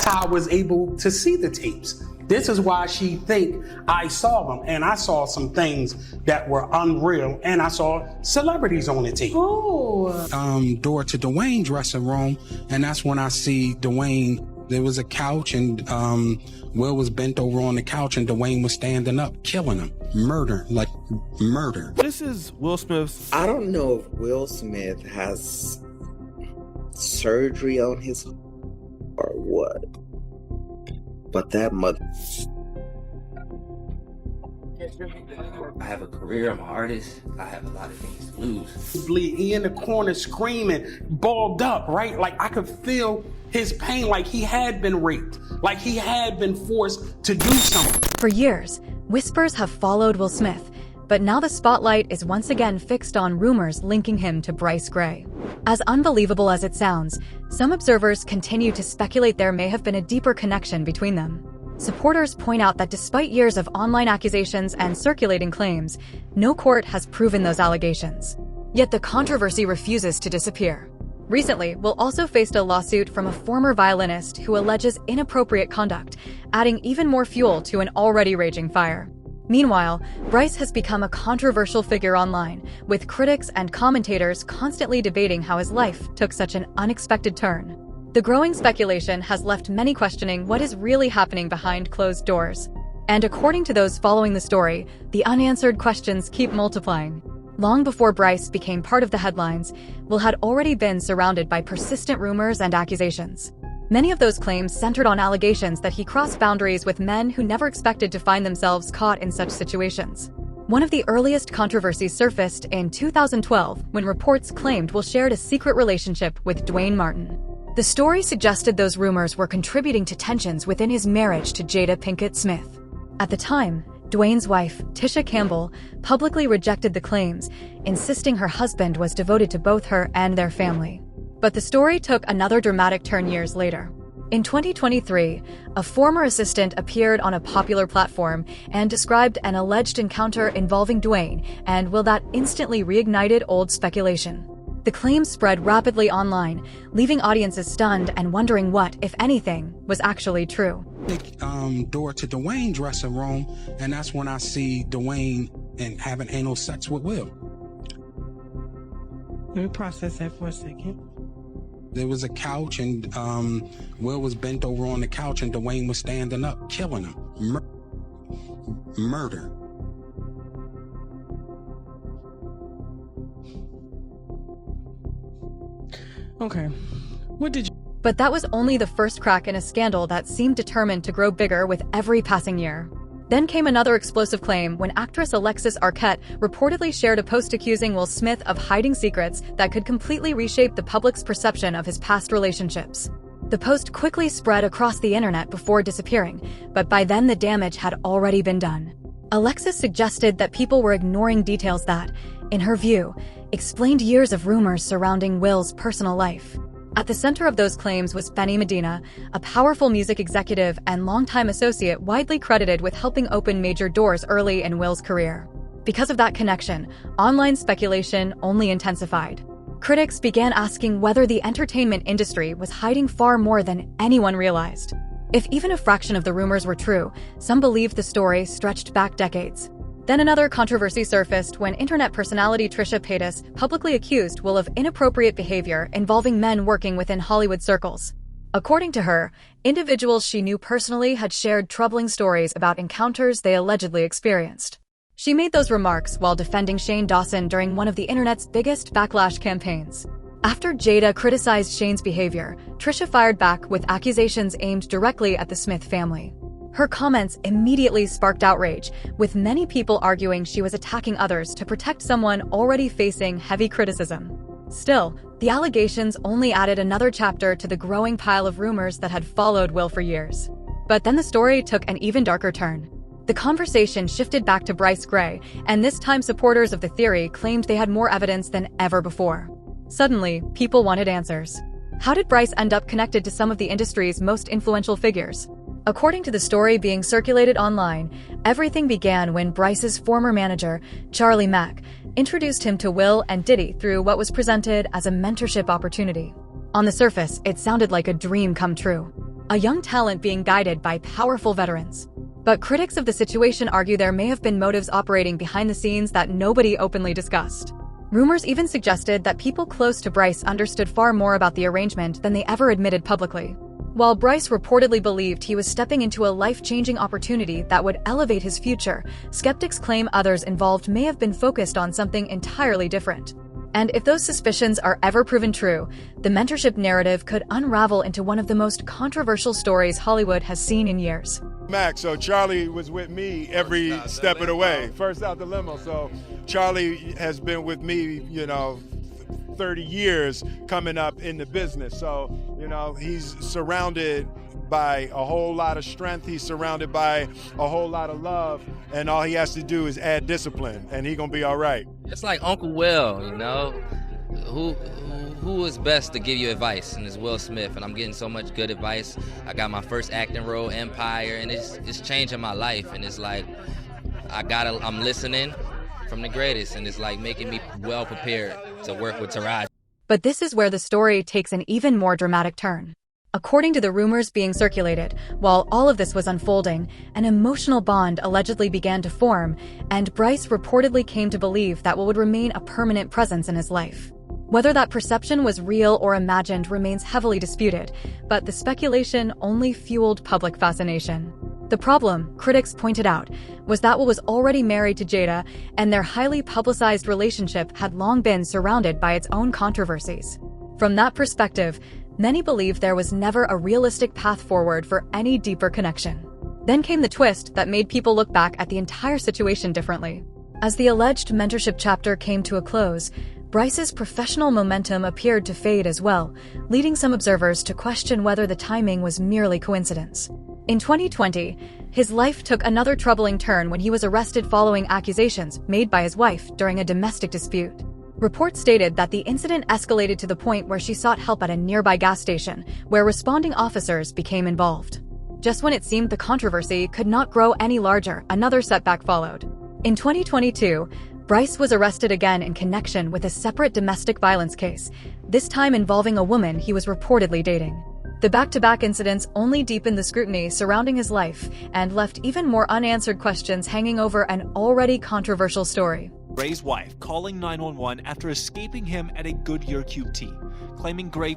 That's how I was able to see the tapes. This is why she think I saw them, and I saw some things that were unreal, and I saw celebrities on the tape. Oh. Door to Dwayne's dressing room, and that's when I see Dwayne. There was a couch, and Will was bent over on the couch, and Dwayne was standing up, killing him. Murder. This is Will Smith's. I don't know if Will Smith has surgery on his or what, but that mother. I have a career, I'm an artist, I have a lot of things to lose. He in the corner screaming, balled up, right? Like I could feel his pain, like he had been raped, like he had been forced to do something. For years, whispers have followed Will Smith, but now the spotlight is once again fixed on rumors linking him to Bryshere Gray. As unbelievable as it sounds, some observers continue to speculate there may have been a deeper connection between them. Supporters point out that despite years of online accusations and circulating claims, no court has proven those allegations. Yet the controversy refuses to disappear. Recently, Will also faced a lawsuit from a former violinist who alleges inappropriate conduct, adding even more fuel to an already raging fire. Meanwhile, Bryce has become a controversial figure online, with critics and commentators constantly debating how his life took such an unexpected turn. The growing speculation has left many questioning what is really happening behind closed doors. And according to those following the story, the unanswered questions keep multiplying. Long before Bryce became part of the headlines, Will had already been surrounded by persistent rumors and accusations. Many of those claims centered on allegations that he crossed boundaries with men who never expected to find themselves caught in such situations. One of the earliest controversies surfaced in 2012 when reports claimed Will shared a secret relationship with Dwayne Martin. The story suggested those rumors were contributing to tensions within his marriage to Jada Pinkett Smith. At the time, Dwayne's wife, Tisha Campbell, publicly rejected the claims, insisting her husband was devoted to both her and their family. But the story took another dramatic turn years later. In 2023, a former assistant appeared on a popular platform and described an alleged encounter involving Dwayne, and Will that instantly reignited old speculation. The claims spread rapidly online, leaving audiences stunned and wondering what, if anything, was actually true. Door to Dwayne's dressing room, and that's when I see Dwayne and having anal sex with Will. Let me process that for a second. There was a couch, and Will was bent over on the couch, and Dwayne was standing up, killing him. Murder. Okay. What did you... But that was only the first crack in a scandal that seemed determined to grow bigger with every passing year. Then came another explosive claim when actress Alexis Arquette reportedly shared a post accusing Will Smith of hiding secrets that could completely reshape the public's perception of his past relationships. The post quickly spread across the internet before disappearing, but by then the damage had already been done. Alexis suggested that people were ignoring details that, in her view, explained years of rumors surrounding Will's personal life. At the center of those claims was Benny Medina, a powerful music executive and longtime associate widely credited with helping open major doors early in Will's career. Because of that connection, online speculation only intensified. Critics began asking whether the entertainment industry was hiding far more than anyone realized. If even a fraction of the rumors were true, some believed the story stretched back decades. Then another controversy surfaced when internet personality Trisha Paytas publicly accused Will of inappropriate behavior involving men working within Hollywood circles. According to her, individuals she knew personally had shared troubling stories about encounters they allegedly experienced. She made those remarks while defending Shane Dawson during one of the internet's biggest backlash campaigns. After Jada criticized Shane's behavior, Trisha fired back with accusations aimed directly at the Smith family. Her comments immediately sparked outrage, with many people arguing she was attacking others to protect someone already facing heavy criticism. Still, the allegations only added another chapter to the growing pile of rumors that had followed Will for years. But then the story took an even darker turn. The conversation shifted back to Bryshere Gray, and this time supporters of the theory claimed they had more evidence than ever before. Suddenly, people wanted answers. How did Bryce end up connected to some of the industry's most influential figures? According to the story being circulated online, everything began when Bryce's former manager, Charlie Mack, introduced him to Will and Diddy through what was presented as a mentorship opportunity. On the surface, it sounded like a dream come true. a young talent being guided by powerful veterans. But critics of the situation argue there may have been motives operating behind the scenes that nobody openly discussed. Rumors even suggested that people close to Bryce understood far more about the arrangement than they ever admitted publicly. While Bryce reportedly believed he was stepping into a life-changing opportunity that would elevate his future, skeptics claim others involved may have been focused on something entirely different. And if those suspicions are ever proven true, the mentorship narrative could unravel into one of the most controversial stories Hollywood has seen in years. Max, so Charlie was with me every step of the way. First out the limo. So Charlie has been with me, 30 years coming up in the business. So, he's surrounded by a whole lot of strength. He's surrounded by a whole lot of love. And all he has to do is add discipline, and he's going to be all right. It's like Uncle Will, Who is best to give you advice? And it's Will Smith, and I'm getting so much good advice. I got my first acting role, Empire, and it's changing my life. And it's like I'm listening from the greatest, and it's like making me well prepared to work with Taraji. But this is where the story takes an even more dramatic turn. According to the rumors being circulated, while all of this was unfolding, an emotional bond allegedly began to form, and Bryce reportedly came to believe that what would remain a permanent presence in his life. Whether that perception was real or imagined remains heavily disputed, but the speculation only fueled public fascination. The problem, critics pointed out, was that what was already married to Jada and their highly publicized relationship had long been surrounded by its own controversies. From that perspective, many believed there was never a realistic path forward for any deeper connection. Then came the twist that made people look back at the entire situation differently. As the alleged mentorship chapter came to a close, Bryce's professional momentum appeared to fade as well, leading some observers to question whether the timing was merely coincidence. In 2020, his life took another troubling turn when he was arrested following accusations made by his wife during a domestic dispute. Reports stated that the incident escalated to the point where she sought help at a nearby gas station, where responding officers became involved. Just when it seemed the controversy could not grow any larger, another setback followed. In 2022, Bryce was arrested again in connection with a separate domestic violence case, this time involving a woman he was reportedly dating. The back-to-back incidents only deepened the scrutiny surrounding his life and left even more unanswered questions hanging over an already controversial story. Gray's wife calling 911 after escaping him at a Goodyear QT, claiming Gray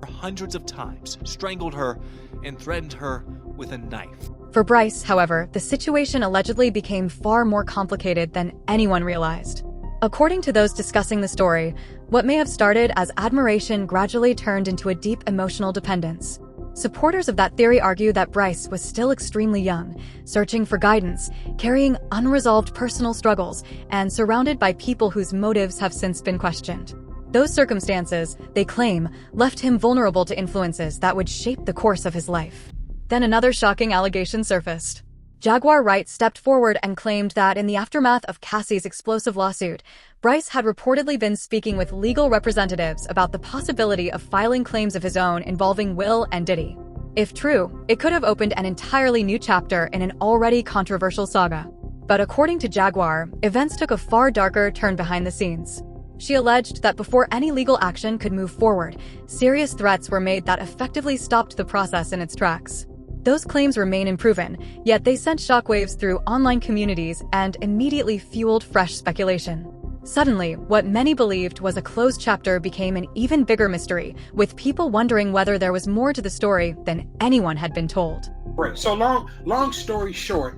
hundreds of times, strangled her, and threatened her with a knife. For Bryce, however, the situation allegedly became far more complicated than anyone realized. According to those discussing the story, what may have started as admiration gradually turned into a deep emotional dependence. Supporters of that theory argue that Bryce was still extremely young, searching for guidance, carrying unresolved personal struggles, and surrounded by people whose motives have since been questioned. Those circumstances, they claim, left him vulnerable to influences that would shape the course of his life. Then another shocking allegation surfaced. Jaguar Wright stepped forward and claimed that in the aftermath of Cassie's explosive lawsuit, Bryce had reportedly been speaking with legal representatives about the possibility of filing claims of his own involving Will and Diddy. If true, it could have opened an entirely new chapter in an already controversial saga. But according to Jaguar, events took a far darker turn behind the scenes. She alleged that before any legal action could move forward, serious threats were made that effectively stopped the process in its tracks. Those claims remain unproven, yet they sent shockwaves through online communities and immediately fueled fresh speculation. Suddenly, what many believed was a closed chapter became an even bigger mystery, with people wondering whether there was more to the story than anyone had been told. Right. So long story short,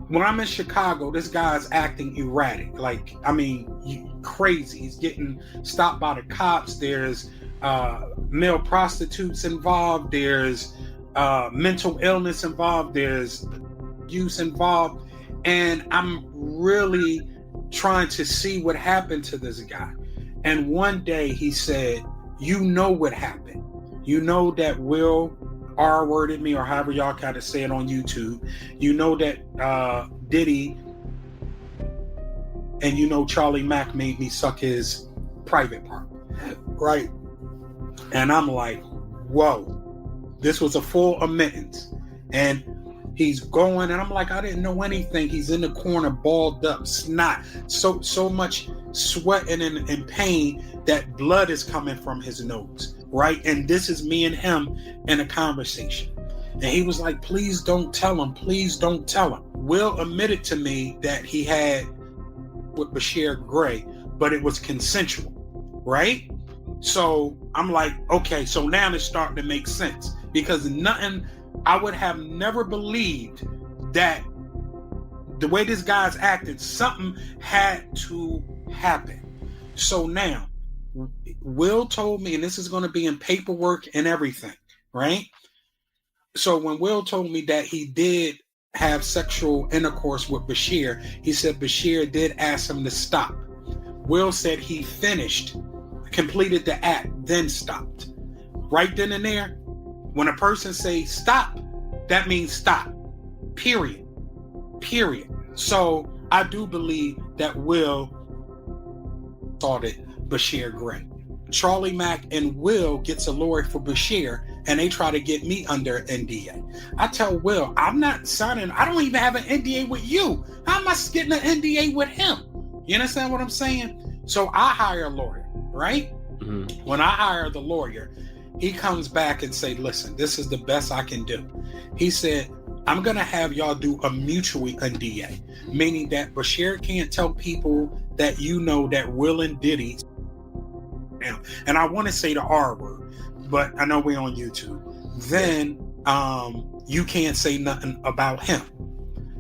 when I'm in Chicago, this guy's acting erratic. Crazy. He's getting stopped by the cops. There's male prostitutes involved. There's mental illness involved. There's use involved. And I'm really trying to see what happened to this guy. And one day he said, "You know what happened. You know that Will R-worded me," or however y'all kind of say it on YouTube. "You know that Diddy and you know Charlie Mack made me suck his private part." Right? And I'm like, whoa. This was a full admittance. And he's going, and I'm like, I didn't know anything. He's in the corner, balled up, snot, so much sweating and pain that blood is coming from his nose. right? And this is me and him in a conversation. And he was like, please don't tell him. Please don't tell him. Will admitted to me that he had with Bryshere Gray, but it was consensual, right? So I'm like, okay, so now it's starting to make sense, because I would have never believed that the way this guy's acted, something had to happen. So now, Will told me, and this is going to be in paperwork and everything, right? So when Will told me that he did have sexual intercourse with Bryshere, he said Bryshere did ask him to stop. Will said he completed the act, then stopped. Right then and there, when a person says stop, that means stop. Period. So I do believe that Will assaulted Bryshere Gray. Charlie Mack and Will gets a lawyer for Bryshere, and they try to get me under NDA. I tell Will, I'm not signing, I don't even have an NDA with you. How am I getting an NDA with him? You understand what I'm saying? So I hire a lawyer, right? Mm-hmm. When I hire the lawyer, he comes back and say, listen, this is the best I can do. He said, I'm going to have y'all do a mutual NDA, meaning that Bryshere can't tell people that you know that Will and Diddy, and I want to say the R word, but I know we're on YouTube, then you can't say nothing about him.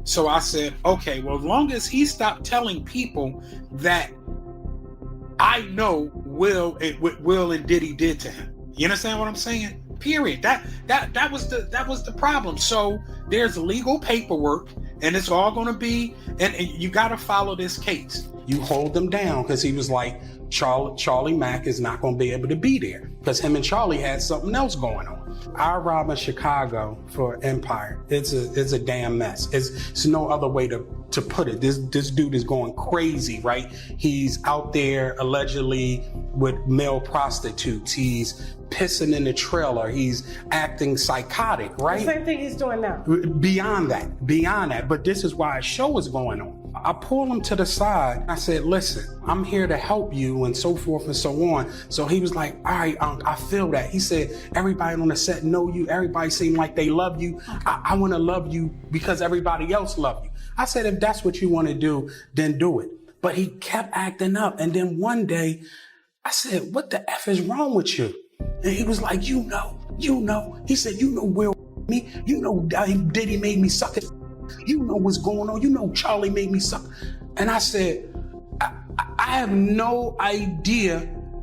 So I said, okay, well, as long as he stopped telling people that I know what Will and Diddy did to him. You understand what I'm saying? Period. That was the problem. So there's legal paperwork, and it's all going to be, and you got to follow this case. You hold them down, because he was like, Charlie Mack is not going to be able to be there, because him and Charlie had something else going on. I arrived in Chicago for Empire. It's a damn mess. It's no other way to put it. This dude is going crazy, right? He's out there allegedly with male prostitutes. He's pissing in the trailer. He's acting psychotic, right? The same thing he's doing now. Beyond that. But this is why a show is going on. I pulled him to the side. I said, listen, I'm here to help you, and so forth and so on. So he was like, all right, I feel that. He said, everybody on the set know you. Everybody seem like they love you. I want to love you because everybody else love you. I said, if that's what you want to do, then do it. But he kept acting up. And then one day I said, what the F is wrong with you? And he was like, you know. He said, you know Will me. You know Diddy made me suck it. You know what's going on. You know Charlie made me suck. And I said, I have no idea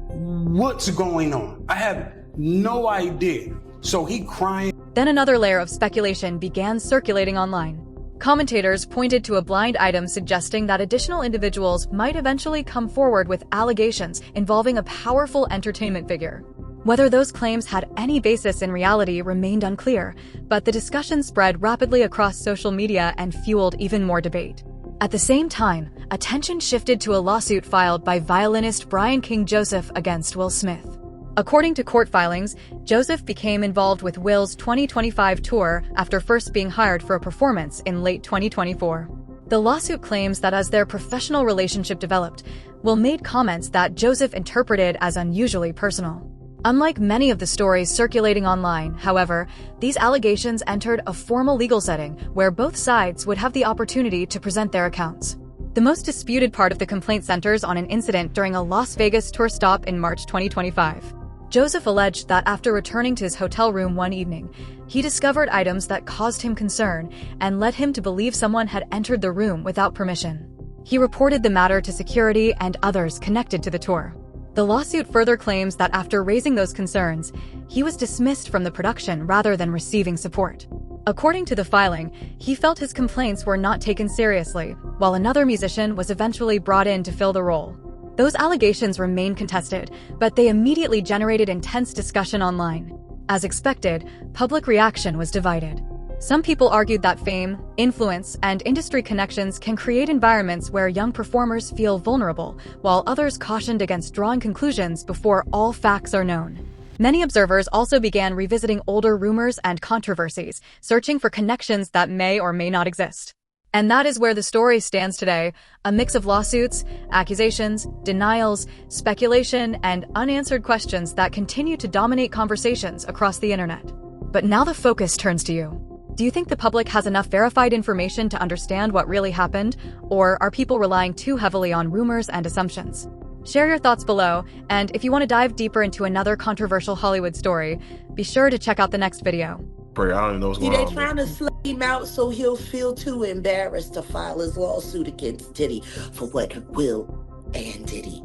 what's going on. I have no idea. So he crying. Then another layer of speculation began circulating online. Commentators pointed to a blind item suggesting that additional individuals might eventually come forward with allegations involving a powerful entertainment figure. Whether those claims had any basis in reality remained unclear, but the discussion spread rapidly across social media and fueled even more debate. At the same time, attention shifted to a lawsuit filed by violinist Brian King Joseph against Will Smith. According to court filings, Joseph became involved with Will's 2025 tour after first being hired for a performance in late 2024. The lawsuit claims that as their professional relationship developed, Will made comments that Joseph interpreted as unusually personal. Unlike many of the stories circulating online, however, these allegations entered a formal legal setting where both sides would have the opportunity to present their accounts. The most disputed part of the complaint centers on an incident during a Las Vegas tour stop in March 2025. Joseph alleged that after returning to his hotel room one evening, he discovered items that caused him concern and led him to believe someone had entered the room without permission. He reported the matter to security and others connected to the tour. The lawsuit further claims that after raising those concerns, he was dismissed from the production rather than receiving support. According to the filing, he felt his complaints were not taken seriously, while another musician was eventually brought in to fill the role. Those allegations remain contested, but they immediately generated intense discussion online. As expected, public reaction was divided. Some people argued that fame, influence, and industry connections can create environments where young performers feel vulnerable, while others cautioned against drawing conclusions before all facts are known. Many observers also began revisiting older rumors and controversies, searching for connections that may or may not exist. And that is where the story stands today, a mix of lawsuits, accusations, denials, speculation, and unanswered questions that continue to dominate conversations across the internet. But now the focus turns to you. Do you think the public has enough verified information to understand what really happened, or are people relying too heavily on rumors and assumptions? Share your thoughts below, and if you want to dive deeper into another controversial Hollywood story, be sure to check out the next video. I don't even know what's going They on. trying to slay him out so he'll feel too embarrassed to file his lawsuit against Diddy for what Will and Diddy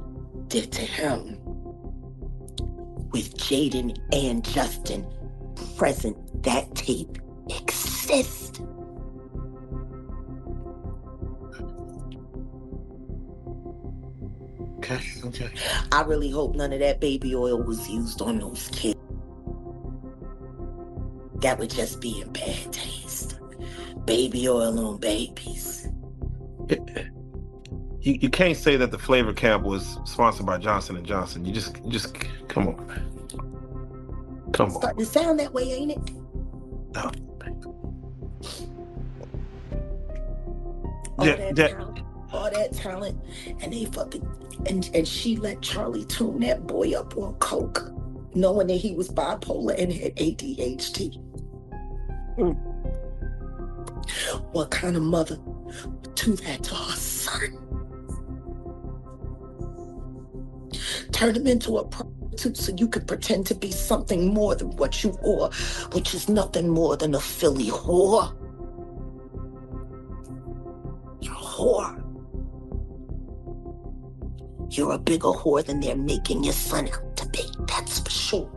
did to him. With Jaden and Justin present, that tape exists. Okay. I really hope none of that baby oil was used on those kids. That would just be in bad taste. Baby oil on babies. You can't say that the flavor camp was sponsored by Johnson & Johnson. You just come on. Come on. Starting to sound that way, ain't it? No. All that talent, and they fucking and she let Charlie tune that boy up on coke, knowing that he was bipolar and had ADHD. What kind of mother would do that to her son? Turn him into a prostitute so you could pretend to be something more than what you are, which is nothing more than a Philly whore. You're a whore. You're a bigger whore than they're making your son out to be, that's for sure.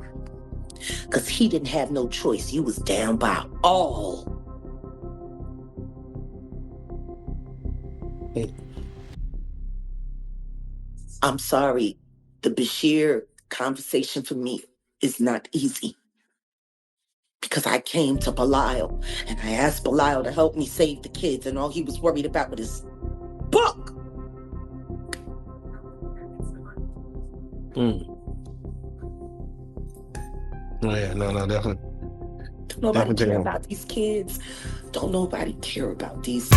Because he didn't have no choice. You was down by all. I'm sorry. The Bryshere conversation for me is not easy. Because I came to Belial and I asked Belial to help me save the kids, and all he was worried about was his book. Oh yeah, no, definitely. Don't nobody care about these kids. Don't nobody care about these.